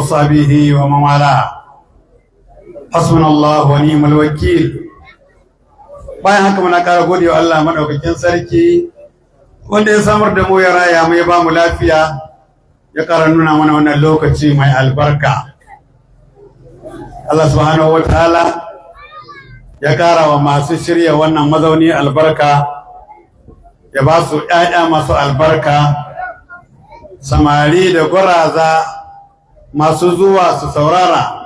وصحبه ومن والاه حسبنا الله ونعم الوكيل. bayan haka muna ƙara gode wa Allah madaukakin sarki wanda ya samar da mu ya raya mu ya ba mu lafiya ya ƙara nuna mana wannan lokaci mai albarka. Allah subhanahu wataala ya ƙara wa masu shirya wannan mazauni albarka, ya ba su ƴaƴa masu albarka, samari da gwaraza masu zuwa su saurara.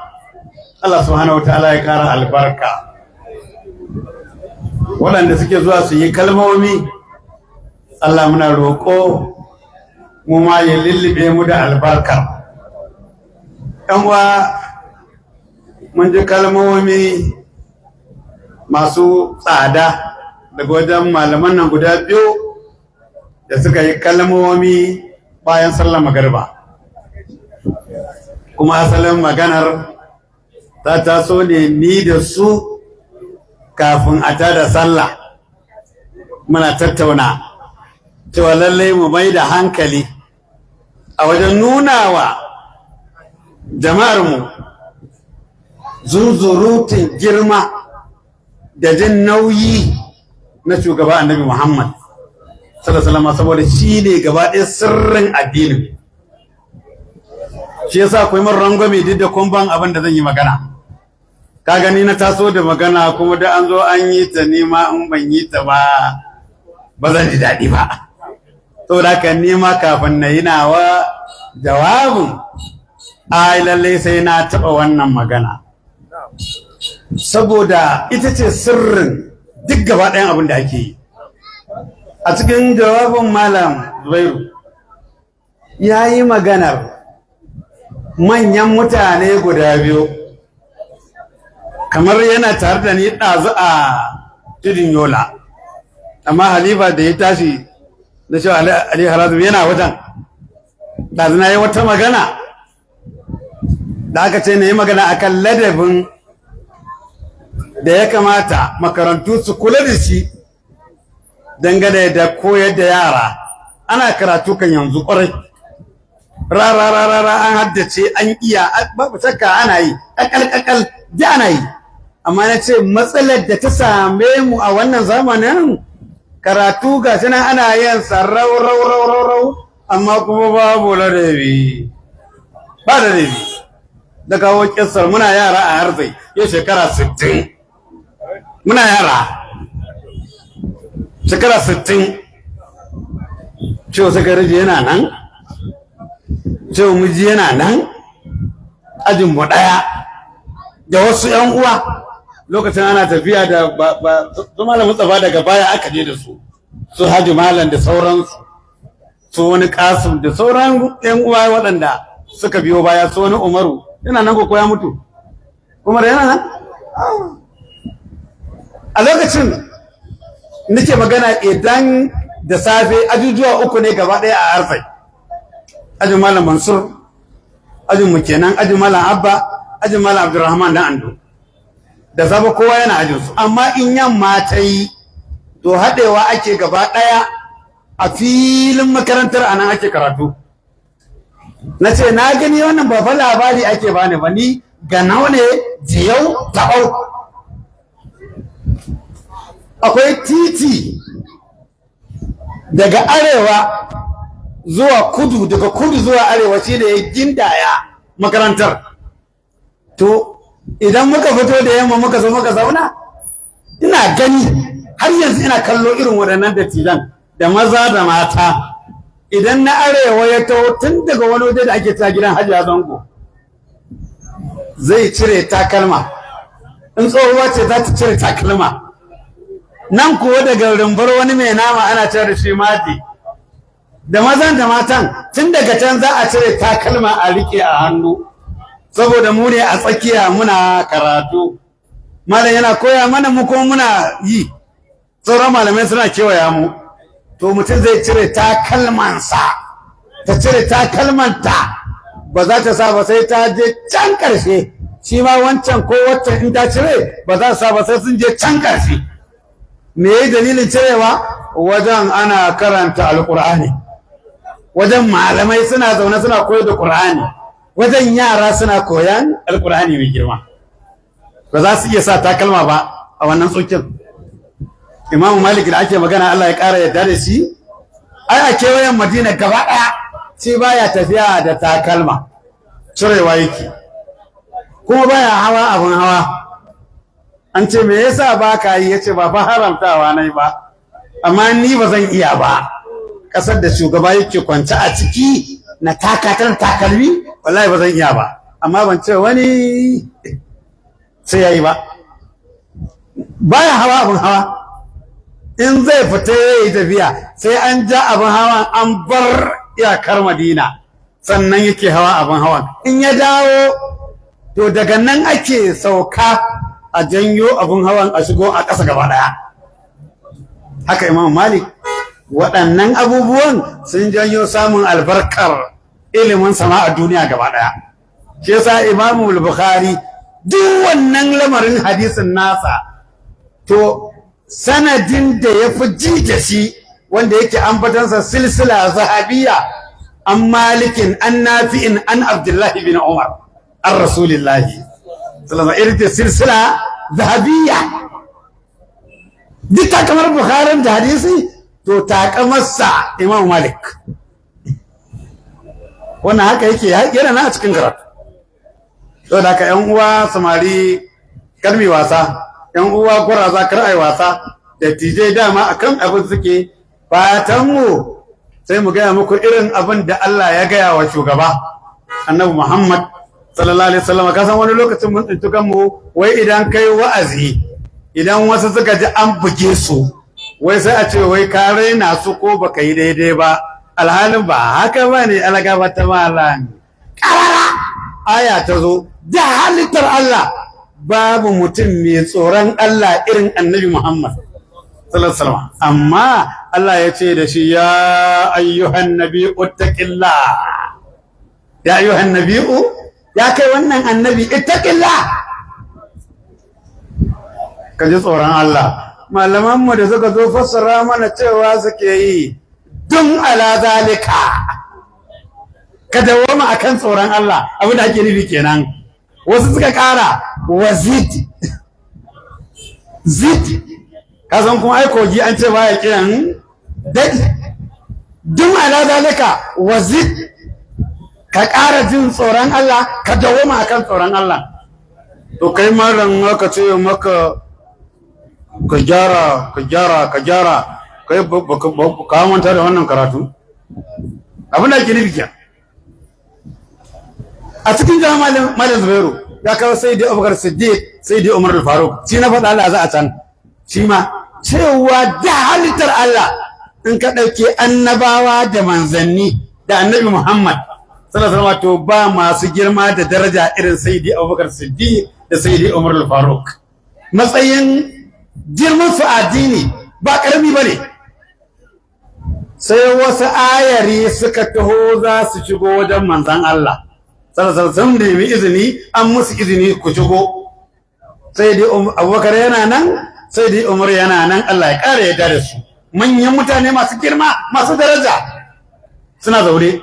Allah subhanahu wataala ya ƙara albarka. Waɗanda suke zuwa su yi kalmomi, Allah muna roƙo mu ma ya lullube mu da albarka. ‘Yan uwa, mun ji kalmomi masu tsada daga wajen malaman nan guda biyu da suka yi kalmomi bayan sallar magariba. Kuma asalin maganar ta taso ne ni da su kafin a tada sallah muna tattauna cewa lallai mu mai da hankali a wajen nuna wa jama'armu zunzurutun girma da jin nauyi na shugaba annabi Muhammad sallallahu alaihi wasallam, saboda shi ne gaba ɗaya sirrin addinin. Shi yasa ku yi min rangwame duk da kun ban abin da zan yi magana. Ka gani na taso da magana kuma da an zo an yi ta nema in ban yi ta ba zan ji daɗi ba. Saboda haka nema kafin na yi nawa jawabin ai lallai sai na taɓa wannan magana. Saboda ita ce sirrin duk gaba ɗayan abin da ake yi. A cikin jawabin Malam Zubairu ya yi maganar manyan mutane guda biyu, kamar yana tare da ni ɗazu a tudun Yola, amma Halifa da ya tashi da shi Ali Harazim yana wajen ɗazu na yi wata magana da aka ce na yi magana akan ladabin da ya kamata makarantu su kula da shi dangane da koyar da yara. Ana karatu kan yanzu ƙwarai, rara an haddace an iya, babu shakka ana yi ƙaƙal da ana yi. Amma na ce matsalar da ta same mu a wannan zamanin karatu ga shi nan ana yin sarrau amma kuma babu ladabi, ba ladabi. Da kawo kissar muna yara a Harzai yau shekara 60, muna yara shekara 60. Cewa sakaraji yana nan, cewa miji yana nan, ajinmu ɗaya da wasu ‘yan uwa. Lokacin ana tafiya da su Malam Mustapha daga baya aka je da su Haji Malam da sauransu, su wani Kasim da sauran ‘yan uwa waɗanda suka biyo baya, su wani Umaru yana nan ko ya mutu. Umar yana nan? A lokacin nake magana idan da safe ajujuwa uku ne gaba ɗaya a Arfai. Ajin Malam Mansur, ajin mu kenan, ajin Malam Abba, ajin Malam Abdulrahman dan Ando. Da safe kowa yana ajinsu, amma in yamma ta yi to haɗewa ake gaba ɗaya a filin makarantar, a nan ake karatu. Na ce na gani wannan ba fa labari ake bani ba, ni ganau ne jiyau taɓau. Akwai titi daga arewa zuwa kudu, daga kudu zuwa arewa shi da ya gindaya makarantar. To idan muka fito da yamma muka zo muka zauna, ina gani har yanzu ina kallo irin waɗannan dattijan da maza da mata. Idan na arewa ya taho tun daga wani waje da ake ta gidan Hajiya Zango, zai cire takalma, in tsohuwa ce za ta cire takalma. Nan kuwa daga rumbar wani mai nama ana cire da shi mati, da mazan da matan tun daga can za a cire takalma a riƙe a hannu, saboda mu ne a tsakiya muna karatu. Malam yana koya mana, mu kuma muna yi, sauran malamai suna kewaya mu. To mutum zai cire takalmansa, ta cire takalmanta, ba za ta sa ba sai ta je can ƙarshe. Shi ma wancan ko waccan in ta cire ba za ta sa ba sai sun je can ƙarshe. Me yayi dalilin cirewa? Wajen ana karanta alƙur'ani, wajen malamai suna zaune suna koyar da ƙur'ani. wajen yara suna koyan alkur'ani mai girma ba za su iya sa takalma ba a wannan tsokin. Imam Malik da ake magana Allah ya ƙara yadda da shi, ai a kewayen Madina gaba ɗaya shi baya tafiya da takalma, cirewa yake kuma baya hawa abin hawa. An ce me yasa ba ka yi, yace ba fa haramtawa nai ba, amma ni ba zan iya ba. Ƙasar da shugaba yake kwance a ciki na takatar takalmi, wallahi ba zan iya ba, amma ban ce wani sai yayi ba. Baya hawa abin hawa, in zai fita yayi tafiya sai an ja abin hawan an bar iyakar Madina sannan yake hawa abin hawan. In ya dawo to daga nan ake sauka a janyo abin hawan a shigo a ƙasa gaba ɗaya. Haka Imam Malik, waɗannan abubuwan sun janyo samun albarkar ilimin sama a duniya gaba ɗaya. Shi yasa Imam Bukhari duk wannan lamarin hadisin nasa to sanadin da ya fi ji da shi wanda yake ambatansa silsila zahabiyya an Malikin an Nafi'in an Abdullahi bin Umar an Rasulillahi sallallahu alaihi wasallam, silsila zahabiyya. Duk takamar Bukharin da hadisi to takamarsa Imam Malik. Wannan haka yake yana na a cikin karatu. To da haka ƴan uwa samari karmi wasa, ƴan uwa gwaraza kar ai wasa, da tije dama akan abin suke. Fatan mu sai mu gaya muku irin abin da Allah ya gaya wa shugaba Annabi Muhammad sallallahu alaihi wasallam. Ka san wani lokacin mun tsinci kanmu wai idan kai wa'azi, idan wasu suka ji an buge su, wai sai a ce wai ka raina su ko baka yi daidai ba, alhalin ba haka ba ne. Alaga ba ta malan ƙarara aya ta zo da halittar Allah babu mutum mai tsoron Allah irin Annabi Muhammad sallallahu alaihi wasallam, amma Allah ya ce da shi ya ayyuhan nabiyyu ittaqillah, ya ayyuhan nabiyyu, ya kai wannan annabi ittaqillah, ka ji tsoron Allah. Malamanmu da suka zo fassara mana cewa suke yi dun ala zalika, ka dawoma akan tsoron Allah, abin da ake nufi kenan. Wasu suka ƙara wa zid, ka san kuma ai kogi an ce baya kiran daɗi. Dun ala zalika wa zid, ka ƙara jin tsoron Allah, ka dawoma akan tsoron Allah. To kai malam aka ce maka ka gyara kai ka manta da wannan karatu, abin da ake nufi kenan. A cikin jama'a malam Zubairu ya kawo sai dai Abubakar Siddiq, sai dai Umar al-Faruq, shi na faɗa Allah za a can shi ma cewa da halittar Allah in ka ɗauke annabawa da manzanni da annabi Muhammad sallallahu alaihi wasallam, to ba masu girma da daraja irin sai dai Abubakar Siddiq da sai dai Umar al-Faruq. Matsayin girman su addini ba ƙarami ba ne. Sai wasu ayari suka taho za su shigo wajen manzan Allah sallallahu alaihi wasallam, nemi izini, an musu izini ku shigo. Sai dai Abubakar yana nan, sai dai Umar yana nan, Allah ya ƙara yarda da su. Manyan mutane masu girma, masu daraja suna zaune.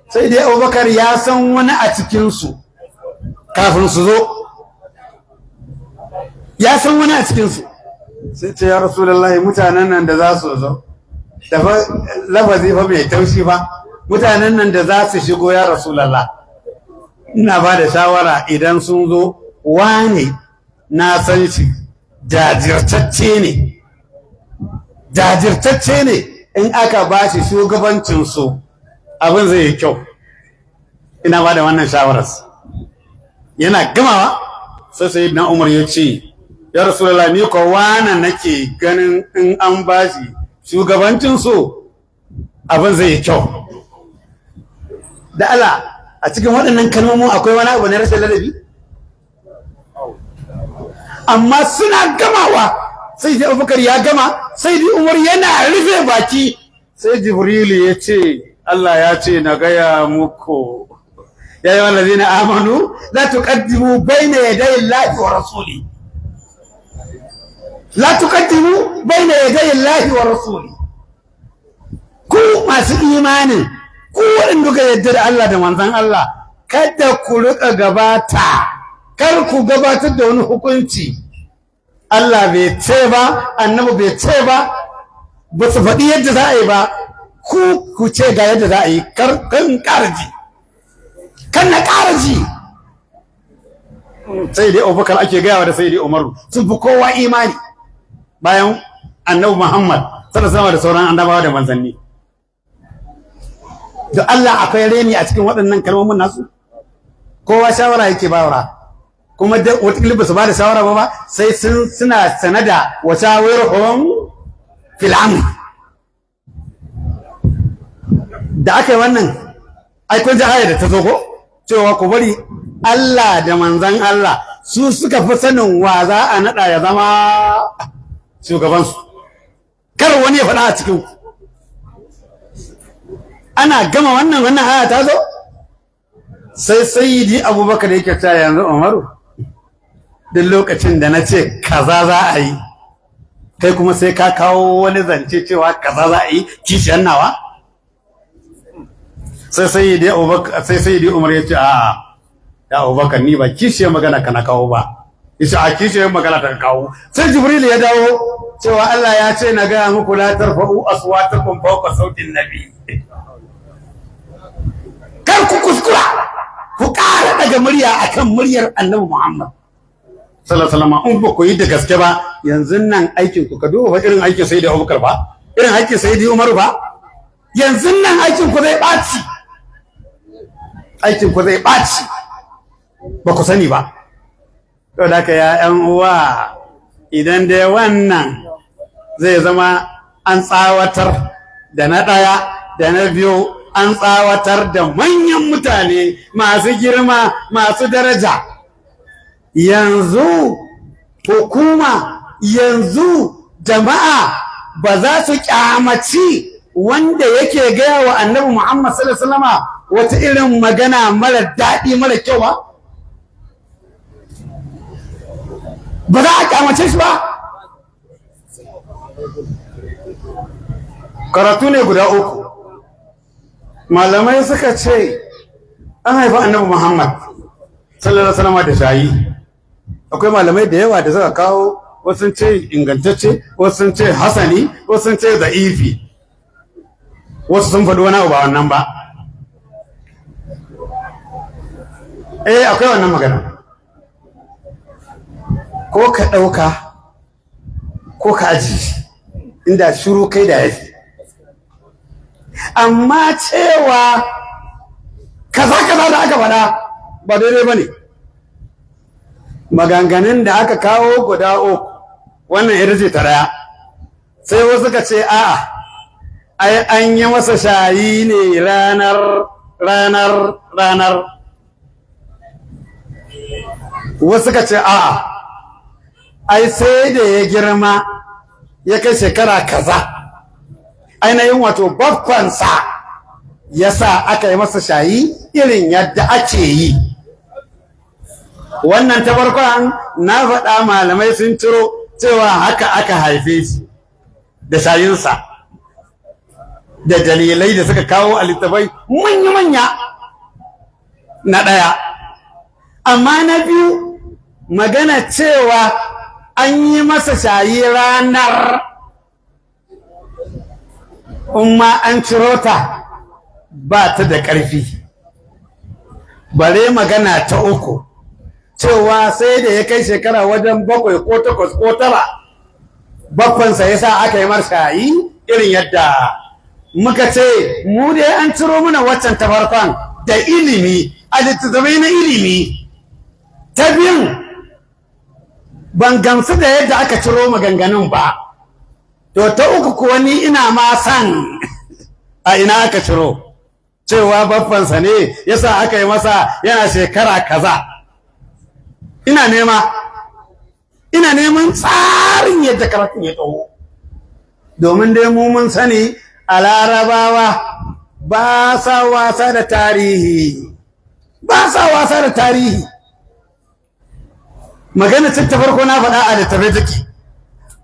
Sai dai Abubakar ya san wani a cikinsu kafin su zo, ya san wani a cikinsu. Sai ce ya Rasulullahi, mutanen nan da za su zo, da lafazi fa mai taushi fa, mutanen nan da za su shigo ya Rasulallah, ina ba da shawara idan sun zo, wane na san shi jajirtacce ne, in aka ba shi shugabancinsu abin zai yi kyau. Ina ba da wannan shawarar. Yana gamawa sai Sayyidina Umar ya ce ya Rasulullah, ni ko wana nake ganin in an ba shi shugabancinsu abin zai yi kyau. Da Allah, a cikin waɗannan kalmomin akwai wani abu na rashin ladabi? Amma suna gamawa, sai dai Abubakar ya gama, sai dai Umar yana rufe baki, sai Jibrilu ya ce Allah ya ce na gaya muku ya yi wallazina amanu la tuqaddimu bayna yaday Allahi wa rasuli, la tuqaddimu bayna yaday Allahi wa rasuli. Ku masu imanin, ku waɗanda ka yarda da Allah da manzon Allah, kada ku riƙa kar ku gabatar da wani hukunci Allah bai ce ba annabi bai ce ba su faɗi yadda za a yi ba ku ce ga yadda za a yi kan ƙaraji kan na ƙaraji sai dai Abubakar ake gayawa da sai dai Umaru sun fi kowa imani bayan annabi Muhammad sallallahu alaihi da sauran annabawa da manzanni da Allah akwai reni a cikin waɗannan kalmomin nasu kowa shawara yake bayarwa kuma da wata ba su ba da shawara ba sai suna sanada wa shawirhum fil amr da aka yi wannan aikon jahaya da ta zo ko cewa ku bari Allah da manzan Allah su suka fi sanin wa za a naɗa ya zama shugabansu kar wani ya faɗa a cikin ana gama wannan aya ta zo sai sayyidi Abubakar yake ta yanzu Umaru duk lokacin da na ce kaza za a yi kai kuma sai ka kawo wani zance cewa kaza za a yi kishiyar nawa sai sayyidi Umar ya ce a ya Abubakar ni ba kishiyar magana kana kawo ba yace a kishiyar magana ta kawo sai Jibril ya dawo cewa Allah ya ce na gaya muku la tarfa'u aswatakum fawqa sautin nabi kar ku kuskura ku ƙara daga murya akan muryar Annabi Muhammad sallallahu alaihi wasallam in ba ku yi da gaske ba yanzu nan aikin ku ka duba irin aikin sayyidi Abubakar ba irin aikin sayyidi Umar ba yanzu nan aikin ku zai ɓaci aikin ku zai ɓaci ba ku sani ba to da ka ya ƴan uwa idan dai wannan zai zama an tsawatar da na ɗaya da na biyu an tsawatar da manyan mutane masu girma masu daraja yanzu hukuma yanzu jama'a ba za su kyamaci wanda yake gaya wa annabi Muhammad sallallahu alaihi wasallam wata irin magana mara daɗi mara kyau ba za a kyamace shi ba karatu ne guda uku malamai suka ce an haifa annabi Muhammad sallallahu alaihi wasallam da shayi akwai malamai da yawa da suka kawo wasu sun ce ingantacce wasu sun ce hasani wasu sun ce da'ifi wasu sun faɗi wani abu ba wannan ba akwai wannan magana ko ka ɗauka ko ka aji inda shiru kai da yafi amma cewa kaza da aka faɗa ba daidai ba ne maganganun da aka kawo guda uku wannan ita ce ta ɗaya sai wasu ka ce a'a ai an yi masa shayi ne ranar wasu ka ce a'a ai sai da ya girma ya kai shekara kaza ainihin wato babbansa ya sa aka yi masa shayi irin yadda ake yi wannan ta farkon na faɗa malamai sun ciro cewa haka aka haife shi da shayinsa da dalilai da suka kawo a littafai manya-manya na ɗaya amma na biyu magana cewa an yi masa shayi ranar umma an ciro ta ba ta da ƙarfi bare magana ta uku cewa sai da ya kai shekara wajen 7 ko 8 ko 9 babbansa ya sa aka yi mar shayi irin yadda muka ce mu dai an ciro mana waccan ta farkon da ilimi a littattafai na ilimi ta biyun ban gamsu da yadda aka ciro maganganun ba to ta uku kuwa ni ina ma san a ina aka ciro cewa babbansa ne yasa aka yi masa yana shekara kaza ina neman tsarin yadda karatun ya tsawo domin dai mu mun sani a larabawa ba sa wasa da tarihi magana ta farko na faɗa a littafai take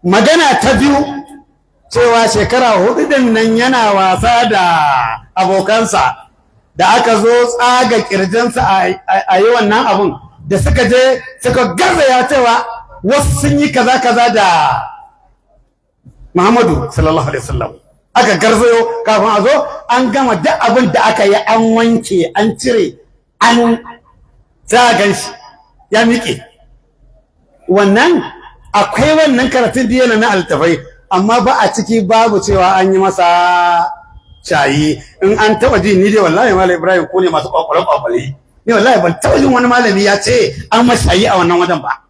magana ta biyu cewa shekara 4 din nan yana wasa da abokansa da aka zo tsaga kirjinsa a yi wannan abun da suka je suka garzaya cewa wasu sun yi kaza kaza da Muhammadu sallallahu alaihi wasallam aka garzayo kafin a zo an gama duk abin da aka yi an wanke an cire an zagan shi ya miƙe wannan akwai wannan karatun diyana na altafai amma ba a ciki babu cewa an yi masa shayi in an taba ji ni dai wallahi malam Ibrahim ko ne masu kwakwale ni wallahi ban taba jin wani malami ya ce an masa shayi a wannan wajen ba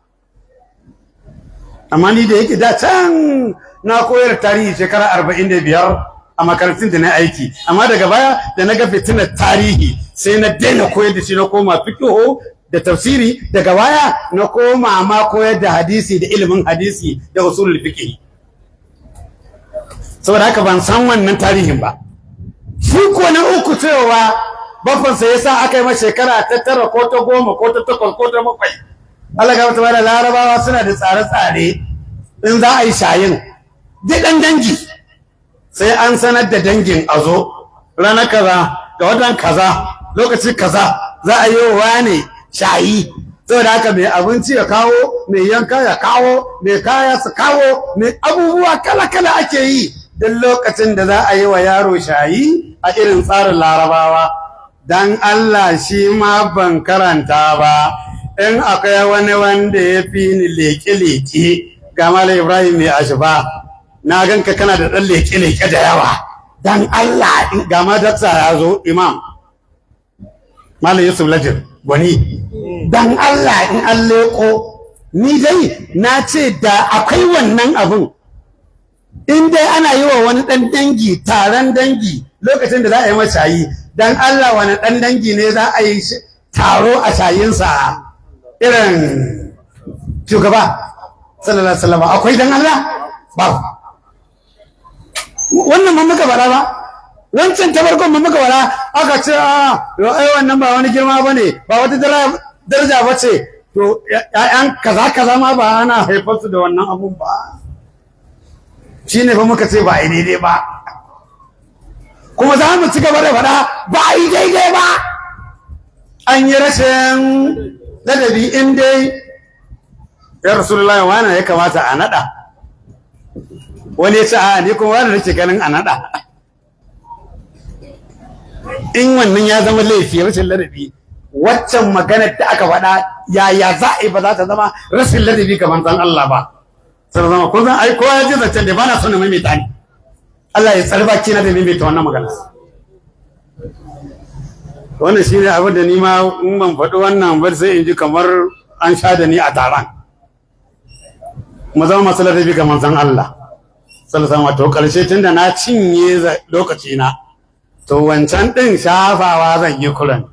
amma ni da yake da can na koyar tarihi shekara 45 a makarantun da na aiki amma daga baya da na ga fitinar tarihi sai na daina koyar da shi na koma fiqh da tafsiri daga baya na koma ma koyar da hadisi da ilimin hadisi da usulul fiqh saboda haka ban san wannan tarihin ba shi ko na uku cewa bafansa yasa aka yi masa shekara ta 9 ko ta 10 ko ta 8 ko ta 7 Allah ga wata bada larabawa suna da tsare-tsare in za a yi shayin duk ɗan dangi sai an sanar da dangin a zo ranar kaza ga watan kaza lokaci kaza za a yi wa ne shayi saboda haka mai abinci ya kawo mai yanka ya kawo mai kaya su kawo mai abubuwa kala-kala ake yi duk lokacin da za a yi wa yaro shayi a irin tsarin larabawa dan Allah shi ma ban karanta ba in akwai wani wanda ya fi ni leke-leke ga Malam Ibrahim mai ashifa na ganka kana da ɗan leke-leke da yawa dan Allah ga ma dakta ya zo imam Malam Yusuf Lajir gwani dan Allah in an leko ni dai na ce da akwai wannan abun in dai ana yi wa wani ɗan dangi taron dangi lokacin da za a yi masa shayi dan Allah wani ɗan dangi ne za a yi taro a shayinsa irin shugaba sallallahu alaihi wasallam akwai dan Allah ba wannan mun muka bara ba wancan tabarkon mun muka bara aka ce ai wannan ba wani girma bane ba wata daraja bace to ƴaƴan kaza ma ba ana haifar su da wannan abun ba shine fa muka ce ba ai daidai ba kuma za mu ci gaba da fada ba ai daidai ba an yi rashin ladabi in dai ya Rasulullahi wani ya kamata a nada wani ya ce a ni kuma wani nake ganin a nada in wannan ya zama laifi rashin ladabi waccan maganar da aka faɗa yaya za a yi ba za ta zama rashin ladabi kamar san Allah ba sai zama kun san ai kowa ya ji zancen da ba na son na maimaita ni Allah ya tsari baki na da maimaita wannan magana wannan shi ne abin da ni ma in ban faɗi wannan ba sai in ji kamar an sha da ni a taron mu zama masu ladabi ga manzon Allah sallallahu alaihi wasallam to karshe tunda na cinye lokaci na to wancan din shafawa zan yi kuran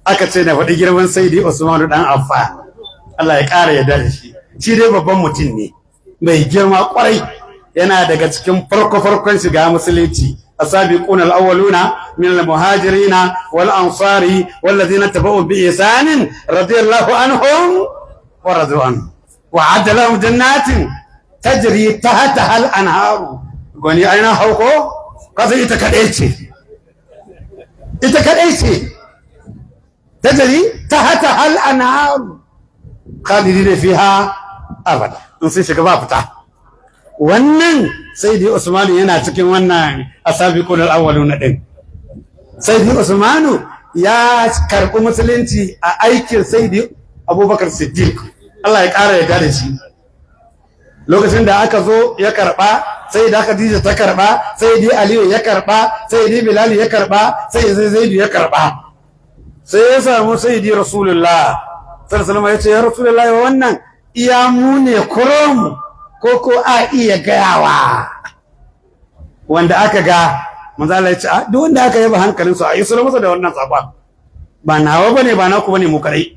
aka ce na faɗi girman Sayyidi Usman dan Affan Allah ya ƙara yarda da shi dai babban mutum ne mai girma kwarai yana daga cikin farko-farkon shiga musulunci السابقون الأولون من المهاجرين والأنصار والذين تبعوا بإحسان رضي الله عنهم ورضوا عنه وعد لهم جنات تجري تحتها الأنهار قولي أين حوكو قصي إتكاليتي تجري تحتها الأنهار خالدين فيها أبدا نسي شكبا فتح wannan Sayyidi Usmanu yana cikin wannan asabiqul awwalun din Sayyidi Usmanu ya karɓi musulunci a aikin Sayyidi Abubakar Siddiq Allah ya ƙara ya da shi lokacin da aka zo ya karɓa Sayyida Khadija ta karɓa Sayyidi Aliyu ya karɓa Sayyidi Bilal ya karɓa Sayyidi Zaidu ya karɓa sai ya samu Sayyidi Rasulullah sallallahu alaihi wasallam ya ce ya Rasulullah wannan iya mu ne kurum ko a iya gayawa wanda aka ga manzo Allah ya ce duk wanda aka yaba hankalin su a yi sulhu masa da wannan tsaba ba nawa bane ba naku bane mu kadai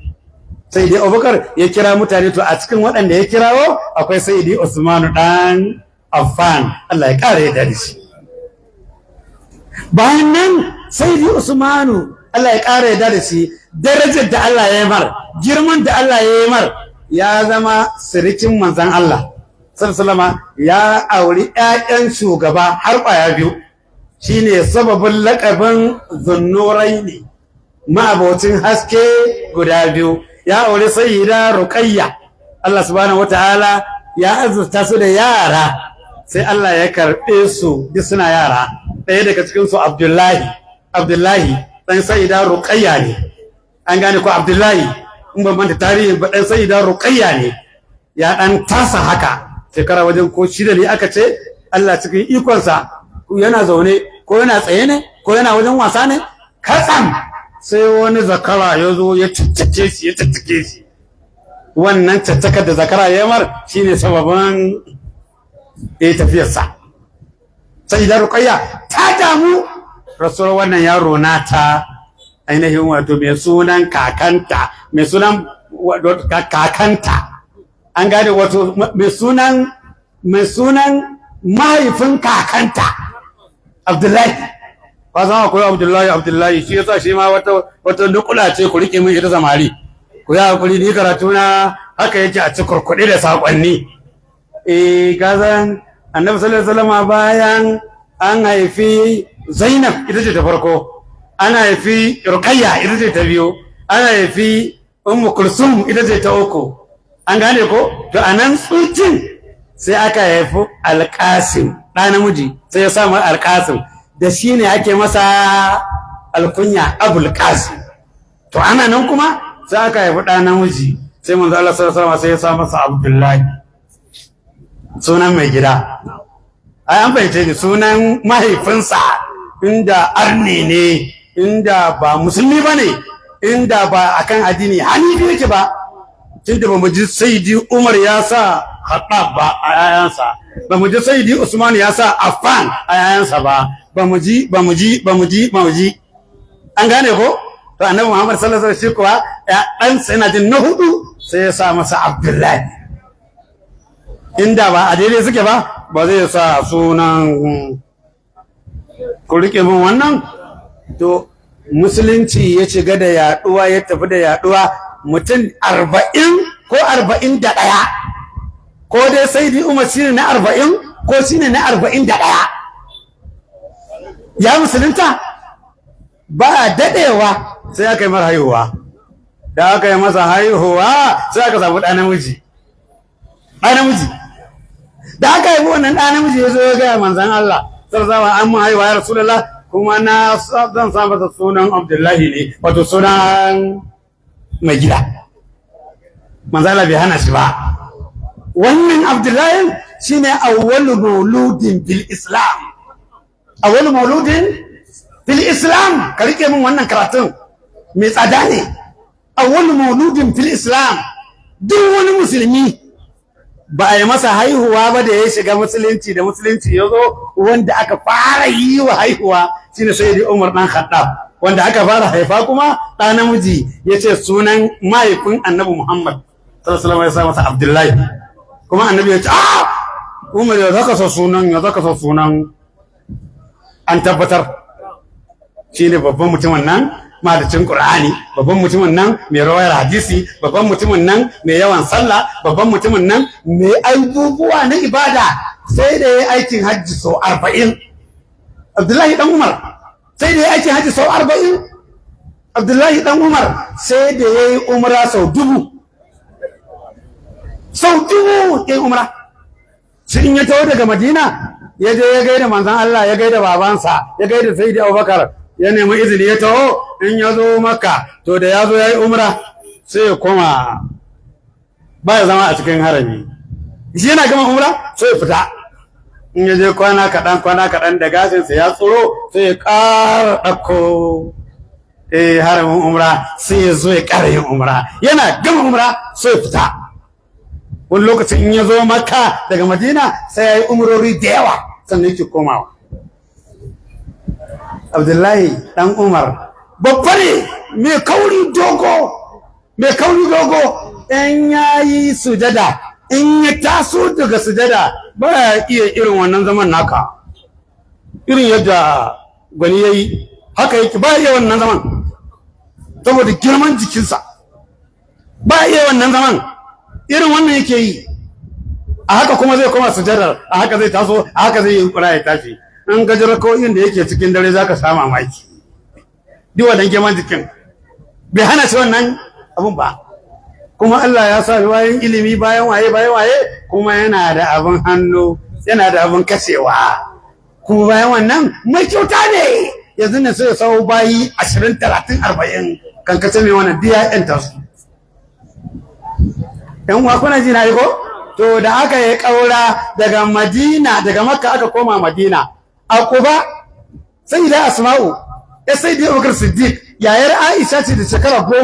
sai dai Abubakar ya kira mutane to a cikin waɗanda ya kirawo akwai Sayyidi Usman dan Affan Allah ya kare da shi bayan nan Sayyidi Usman Allah ya kare da shi darajar da Allah ya yi mar girman da Allah ya yi mar ya zama sirikin manzon Allah sallallahu ya auri ƴaƴan shugaba har ƙwaya biyu shine sababin laƙabin Zunnuraini, ma'abocin haske guda biyu. Ya aure sayyida Ruqayya, Allah subhanahu wataala ya azurta su da yara, sai Allah ya karɓe su duk suna yara. Ɗaya daga cikin su Abdullahi ɗan sayyida Ruqayya ne. An gane ko Abdullahi, in ban manta tarihin ba, ɗan sayyida Ruqayya ne. Ya ɗan tasa haka shekara wajen ko 6 ne aka ce. Allah cikin ikonsa yana zaune ko yana tsaye ne ko yana wajen wasa ne, katsam sai wani zakara ya zo ya caccake shi. Wannan caccakar da zakara ya mar shine sababin tafiyarsa. Sai da Ruqayya ta damu rasuwar wannan yaro nata, ainihin wato mai sunan kakanta, an gane wato mai sunan mahaifin kakanta Abdullahi. Ba za ku yi Abdullahi shi yasa shi ma wata nukula ce ku rike min ita samari. Ku yi hakuri ni karatu na haka yake a cikin kurkuɗe da saƙonni. Kazan Annabi sallallahu alaihi wasallam bayan an haifi Zainab ita ce ta farko, an haifi Ruqayya ita ce ta biyu, an haifi Ummu Kulsum ita ce ta uku. An gane ko? To anan tsucin sai aka haifi Alƙasim, ɗa namiji, sai ya samu Alƙasim, da shi ne ake masa alkunya Abul Qasim. To ana nan kuma sai aka haifi ɗa namiji, sai manzo Allah sallallahu alaihi wasallam sai ya sa masa Abdullahi, sunan mai gida. Ai an fahimce ni, sunan mahaifinsa inda arne ne, inda ba musulmi bane, inda ba akan addini hanifi yake ba. Tunda ba mu ji Sayyidi Umar ya sa Khattab ba a yayansa, ba mu ji Sayyidi Usman ya sa Affan a yayansa ba, ba mu ji. An gane ko? To Annabi Muhammad sallallahu alaihi wasallam kuwa ɗansa yana jin na hudu sai ya sa masa Abdullahi. Inda ba a daidai suke ba zai sa sunan, ku rike min wannan. To musulunci ya shiga da yaduwa, ya tafi da yaduwa, mutum 40 ko 41, ko dai Sayyidi Umar shine na 40 ko shine na 41 ya musulunta. Ba dadewa sai aka yi masa haihuwa, da aka yi masa haihuwa sai aka samu ɗa namiji. Da aka yi wannan ɗa namiji ya zo ya gaya manzan Allah sallallahu alaihi wasallam, an mun haihuwa ya Rasulullah, kuma na zan sa masa sunan Abdullahi ne, wato sunan mai gida. Manzala bai hana shi ba. Wannan Abdullahi shine awwalu mauludin fil Islam. Awwalu mauludin fil Islam, ka rike min wannan karatun mai tsada ne. Awwalu mauludin fil Islam, duk wani musulmi ba a yi masa haihuwa ba da ya shiga musulunci, da musulunci ya zo, wanda aka fara yi wa haihuwa shine Sayyidi Umar dan Khattab, wanda aka fara haifa kuma ɗa namiji, ya ce sunan mahaifin Annabi Muhammad sallallahu alaihi wasallam ya sa masa Abdullahi. Kuma Annabi ya ce Umar ya zaka sa sunan, an tabbatar shine babban mutumin nan madacin Qur'ani, babban mutumin nan mai rawayar hadisi, babban mutumin nan mai yawan sallah, babban mutumin nan mai abubuwa na ibada, sai da yayi aikin hajji sau 40. Abdullahi dan Umar sai da yayi aikin hajji sau 40. Abdullahi dan Umar sai da yayi umra sau 1000. Yayi umra. Shi in ya tawo daga Madina, ya je ya gaida manzon Allah, ya gaida babansa, ya gaida Sayyidi Abubakar, ya nemi izini ya taho. In ya zo Makka, to da ya zo ya yi umra sai ya koma, ba ya zama a cikin harami. Shi yana gama umra sai ya fita. In ya je kwana kaɗan da gashinsa ya tsoro, sai ya ƙara ɗauko haramin umra, sai ya zo ya ƙara yin umra. Yana gama umra sai ya fita. Wani lokacin in ya zo Makka daga Madina sai ya yi umrori da yawa sannan yake komawa. Abdullahi ɗan Umar babba ne, mai kauri dogo, in ya yi sujada, in ya taso daga sujada ba ya iya irin wannan zaman naka, irin yadda gwani ya yi haka yake, ba ya iya wannan zaman saboda girman jikinsa, ba ya iya wannan zaman, irin wannan yake yi. A haka kuma zai koma sujadar, a haka zai taso, a haka zai yi kura ya tashi. in ka ji rako'in da yake cikin dare za ka samu mamaki duk wannan girman jikin bai hana shi wannan abun ba kuma Allah ya sa bayan ilimi bayan waye kuma yana da abin hannu yana da abin kashewa kuma bayan wannan mai kyauta ne yanzu ne sai ya sau bayi 20 30 40 kan kace mai wannan diya enter su yan uwa kuna ji na yi ko to da aka yi kaura daga Madina daga Makka aka koma Madina a Quba sai da Asma'u sai da Abubakar Siddiq yayar Aisha ce da shekara 10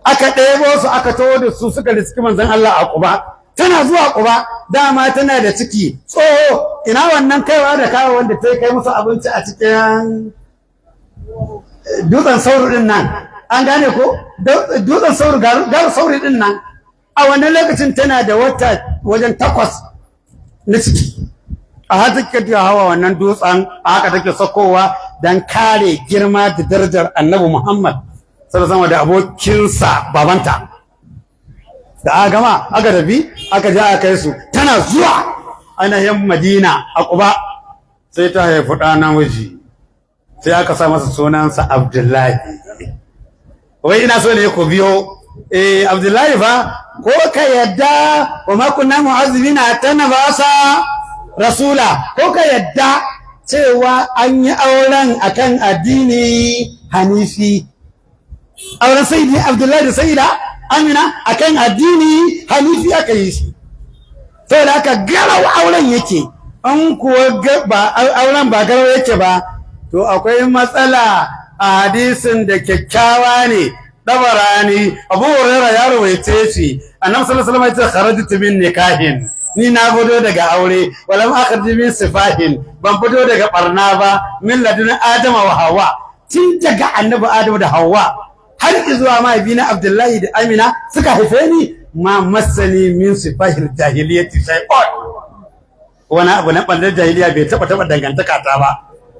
aka ɗebo su aka tawo da su suka riski manzon Allah a Quba tana zuwa Quba dama tana da ciki tsoho ina wannan kaiwa da kawo wanda ta kai musu abinci a cikin dutsen sauri din nan an gane ko dutsen sauri gar sauri din nan a wannan lokacin tana da wata wajen 8 na ciki a haka take hawa wannan dutsen a haka take sakowa dan kare girma da darajar Annabi Muhammad sallallahu alaihi da abokinsa babanta da aka gama aka tafi aka je aka kai su tana zuwa ainihin Madina a Quba sai ta haifi ɗa namiji sai aka sa masa sunansa Abdullahi wai ina so ne ku biyo Abdullahi fa ko ka yadda wa ma kunna mu'azzibina hatta nabasa rasula ko ka yadda cewa an yi auren akan addini hanifi auren sayyidi Abdullahi da sayyida Amina akan addini hanifi aka yi shi saboda aka garau auren yake an kuwa auren ba garau yake ba to akwai matsala a hadisin da kyakkyawa ne dabarani Abu Hurairah ya rawaice shi Annabi sallallahu alaihi wasallam ya ce kharajtu min nikahin ni na fito daga aure walam akhruj min sifahin ban fito daga barna ba min ladun Adama wa Hawwa tun daga Annabi Adamu da Hawwa har zuwa mahaifina Abdullahi da Amina suka haife ni ma masani min sifahil jahiliyyati shay'un wani abu na ɓallar jahiliya bai taɓa dangantaka ta ba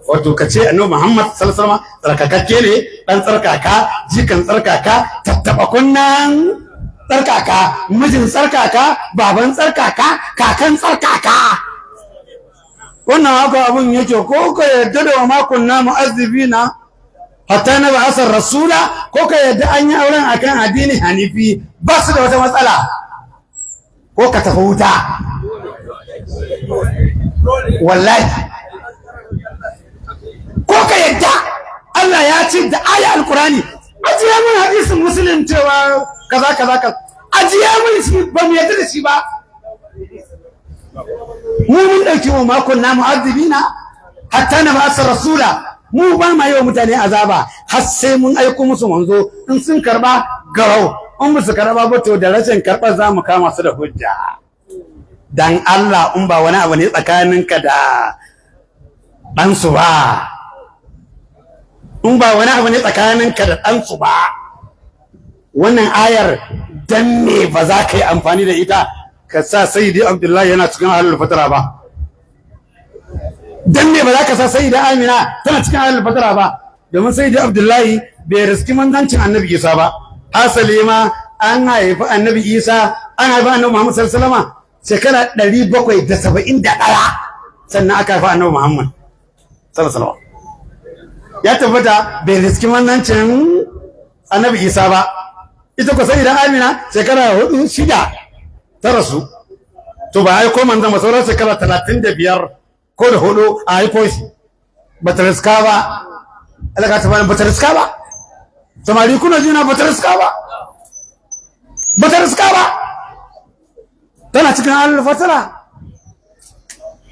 wato ka ce Annabi Muhammad sallallahu alaihi wasallam tsarkakakke ne dan tsarkaka jikan tsarkaka tattaɓa kunnan tsarkaka mijin tsarkaka baban tsarkaka kakan tsarkaka wannan haka abun yake ko ka yadda da ma kunna mu'azzibina hatta na ba asar rasula ko ka yadda an yi auren akan addini hanifi ba su da wata matsala ko ka tafi wuta wallahi ko ka yadda Allah ya ce da aya alkurani ajiye mun hadisin muslim cewa kaza ajiye mun shi ba mu yadda da shi ba mu mun dauki wa makon na mu'azzibina hatta na ba asar rasula mu ba ma yi wa mutane azaba har sai mun aiko musu manzo in sun karba garau in ba su karba ba to da rashin karɓar za mu kama su da hujja dan Allah in ba wani abu ne tsakaninka da ɗansu ba in ba wani abu ne tsakaninka da ɗansu ba wannan ayar dan me ba za ka yi amfani da ita ka sa sayyidi Abdullahi yana cikin ahlul fatara ba dan me ba za ka sa sayyida Amina tana cikin ahlul fatara ba domin sayyidi Abdullahi bai riski manzancin Annabi Isa ba asali ma an haifi Annabi Isa an haifi Annabi Muhammad sallallahu alaihi wasallam shekara 771 sannan aka haifi Annabi Muhammad sallallahu alaihi wasallam ya tabbata bai riski manzancin Annabi Isa ba ita ko sayyida Amina shekara 4-6 ta rasu to ba ai ko manzon ba sauran shekara 35 ko da 4 a haifo shi ba ta riska ba alaka ta ba ta riska ba samari kuna jina ba ta riska ba tana cikin al-fatara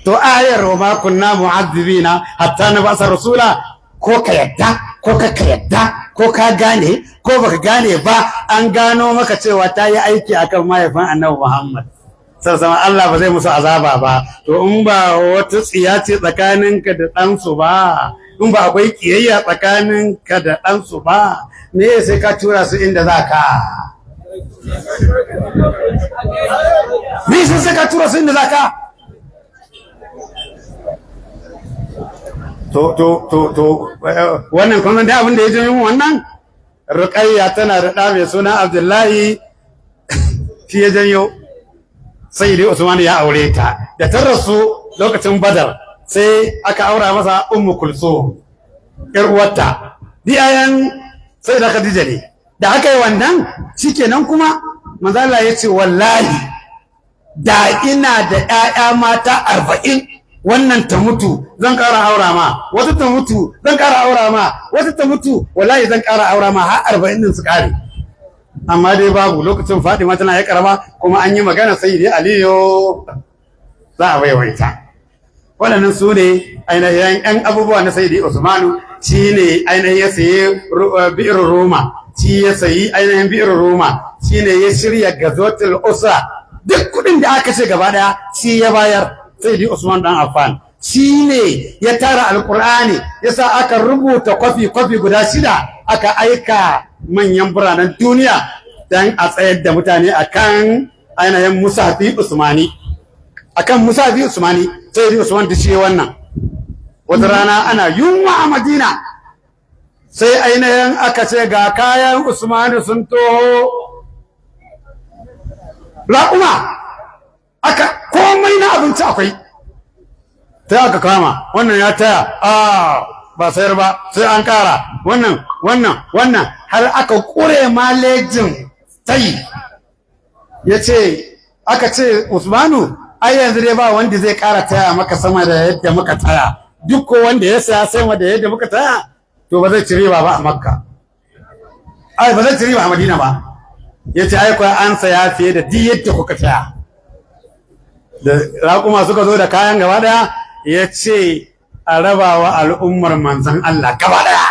to ayar wa ma kunna mu'adhibina hatta nab'asa rasula ko ka yadda ko ka yadda ko ka gane ko baka gane ba an gano maka cewa ta yi aiki akan mahaifin Annabi Muhammad sama Allah ba zai musu azaba ba to in ba wata tsiya ce tsakaninka da ɗansu ba in ba akwai kiyayya tsakaninka da ɗansu ba me sai ka tura su inda za ka me sai ka tura su inda za ka to wannan kuma da abin da ya jami wannan Ruqayya tana da ɗa mai suna Abdullahi shi ya janyo sai dai Usman ya aure ta da ta rasu lokacin Badar sai aka aura masa ummu kulsum yar uwarta diyayan sai da Khadija ne da aka yi wannan shikenan kuma manzo Allah ya ce wallahi da ina da ƴaƴa mata 40 wannan ta mutu zan ƙara aura ma wata ta mutu zan ƙara aura ma wata ta mutu wallahi zan ƙara aura ma har 40 din su ƙare amma dai babu lokacin Fatima tana ya karama kuma an yi magana sai dai Aliyu za a waiwaita waɗannan su ne ainihin ƴan abubuwa na Sayyidi Usmanu shi ne ainihin ya sayi bi'ir Roma shi ya sayi ainihin bi'ir Roma shi ne ya shirya gazotul usra duk kuɗin da aka ce gaba ɗaya shi ya bayar Sayyidi Usman dan Affan shi ne ya tara alkur'ani ya sa aka rubuta kwafi guda 6 aka aika manyan biranen duniya don a tsayar da mutane akan ainihin musafi Usmani akan musafi Usmani Sayyidi Usman da shi wannan wata rana ana yunwa a Madina sai ainihin aka ce ga kayan Usmani sun toho raƙuma aka komai na abinci akwai sai aka kama wannan ya taya ba sayar ba sai an kara wannan har aka kure malejin tayi ya ce aka ce Usmanu ai yanzu dai ba wanda zai kara taya maka sama da yadda muka taya duk ko wanda ya saya sama da yadda muka taya to ba zai ci riba ba a Makka ai ba zai ci riba a Madina ba ya ce ai kuwa an saya fiye da duk yadda kuka taya da raƙuma suka zo da kayan gaba daya ya ce a rabawa al'ummar manzan Allah gaba daya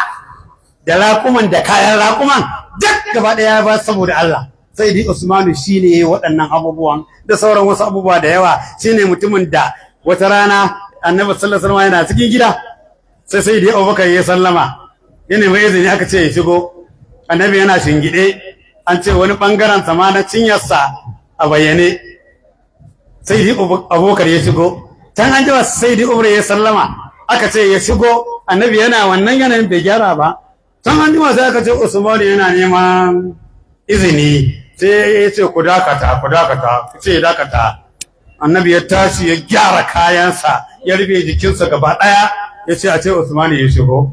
da raƙuman da kayan raƙuman duk gaba daya ba saboda Allah sai dai Usmanu shine waɗannan abubuwan da sauran wasu abubuwa da yawa shine mutumin da wata rana Annabi sallallahu alaihi wasallam yana cikin gida sai dai Abubakar ya sallama yana mai izini aka ce ya shigo Annabi yana shingide an ce wani bangaren sama na cinyarsa a bayyane sai dai Abubakar ya shigo can an jima sai dai Umar ya sallama aka ce ya shigo Annabi yana wannan yanayin bai gyara ba can an jima sai aka ce Usman yana neman izini sai ya ce ku dakata ce dakata Annabi ya tashi ya gyara kayansa ya rufe jikinsa gaba daya ya ce a ce Usman ya shigo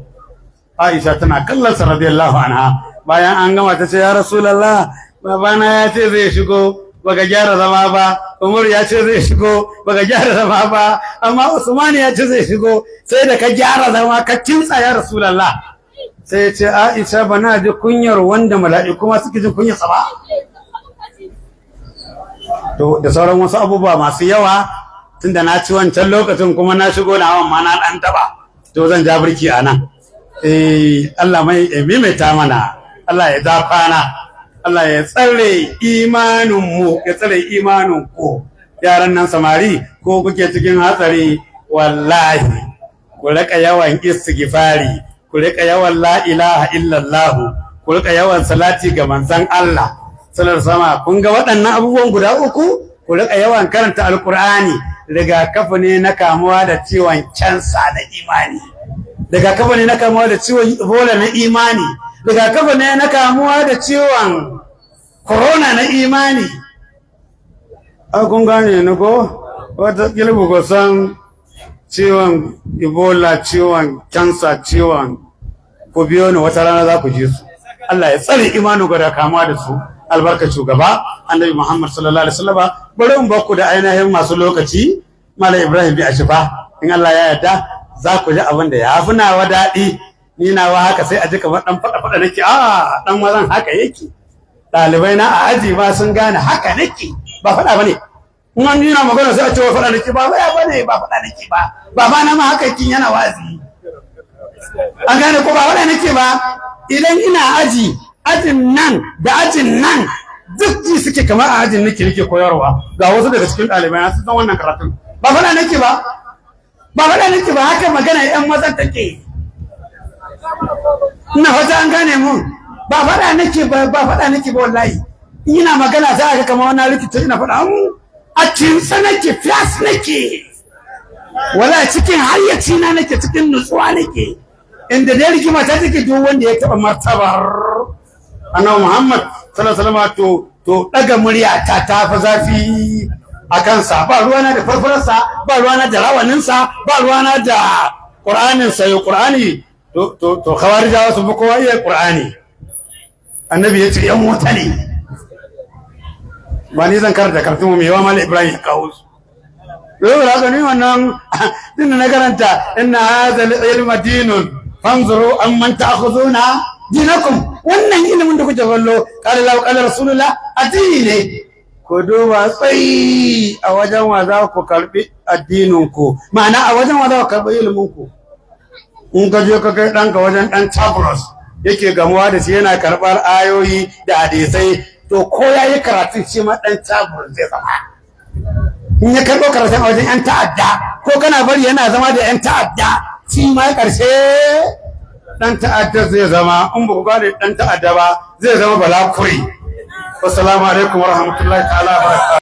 Aisha tana kallon sa radiyallahu anha bayan an gama ta ce ya Rasulullah babana ya ce zai shigo baka gyara zama ba Umar ya ce zai shigo baka gyara zama ba amma Usman ya ce zai shigo sai da ka gyara zama ka kintsa ya Rasulullah sai ya ce Aisha bana ji kunyar wanda mala'iku ma suke jin kunyar sa ba to da sauran wasu abubuwa masu yawa tunda na ci wancan lokacin kuma na shigo na hawan ma na dan taba to zan ja birki anan Allah mai maimaita mana Allah ya zafana Allah ya tsare imaninmu ya tsare imaninku yaran nan samari ko kuke cikin hatsari wallahi ku rika yawan istighfari ku rika yawan la ilaha illallah ku rika yawan salati ga manzon Allah sallallahu sama kun ga waɗannan abubuwan guda uku ku rika yawan karanta alqur'ani rigakafi ne na kamuwa da ciwon kansa da imani rigakafi ne na kamuwa da ciwon ebola na imani rigakafi ne na kamuwa da ciwon corona na imani kun gane ni ko wata kilbu ko san ciwon ebola ciwon cancer ciwon ku biyo ni wata rana za ku ji su Allah ya tsare imanin ku da kamuwa da su albarka shugaba annabi Muhammad sallallahu alaihi wasallam bari in baku da ainihin masu lokaci Malam Ibrahim bi Ashifa in Allah ya yarda za ku ji abin da ya fi nawa daɗi ni nawa haka sai a ji kamar dan fada nake dan mazan haka yake ɗalibai na a aji ma sun gane haka nake ba faɗa bane in an yi na magana sai a ce wa faɗa nake ba waya bane ba faɗa nake ba ba na ma haka kin yana wazi an gane ko ba faɗa nake ba idan ina aji ajin nan da ajin nan duk ji suke kamar a ajin nake koyarwa ga wasu daga cikin ɗalibai na sun san wannan karatun ba faɗa nake ba ba faɗa nake ba haka magana yan maza take ina fata an gane mun ba faɗa nake ba wallahi ina magana za a ga kamar wannan rikita ina faɗa a cinsa nake fiyas nake wala cikin hayyaci na nake cikin nutsuwa nake inda dai rigima ta take duk wanda ya taɓa martabar annabi Muhammad sallallahu alaihi wasallam to daga murya ta fi zafi a kansa, ba ruwana da farfararsa, ba ruwana da rawaninsa, ba ruwana da ƙur'aninsa. yau ƙur'ani to khawarijawa sun fi kowa iya ƙur'ani. Annabi ya ce ‘yan mota ne, ba ni zan karanta kartun mu mai yawa Malam Ibrahim ya kawo su. yau da haka ni wannan din na karanta inna hadha al-ilma dinun fanzuru amman ta'khuduna dinakum, wannan ilimin da kuke kallo qala lahu qala rasulullah addini ku duba tsayi a wajen wa za ku karbi addinin ku, ma'ana a wajen wa za ku karbi ilimin ku. in ka je ka kai ɗanka wajen ɗan tabros yake gamuwa da shi yana karɓar ayoyi da hadisai, to ko ya yi karatun shi ma ɗan tabros zai zama. in ya karɓo karatun a wajen 'yan ta'adda, ko kana bari yana zama da 'yan ta'adda, shi ma ƙarshe ɗan ta'adda zai zama. in ba ku gane ɗan ta'adda ba zai zama balakuri. wassalamu alaikum warahmatullahi ta'ala wa barakatuh.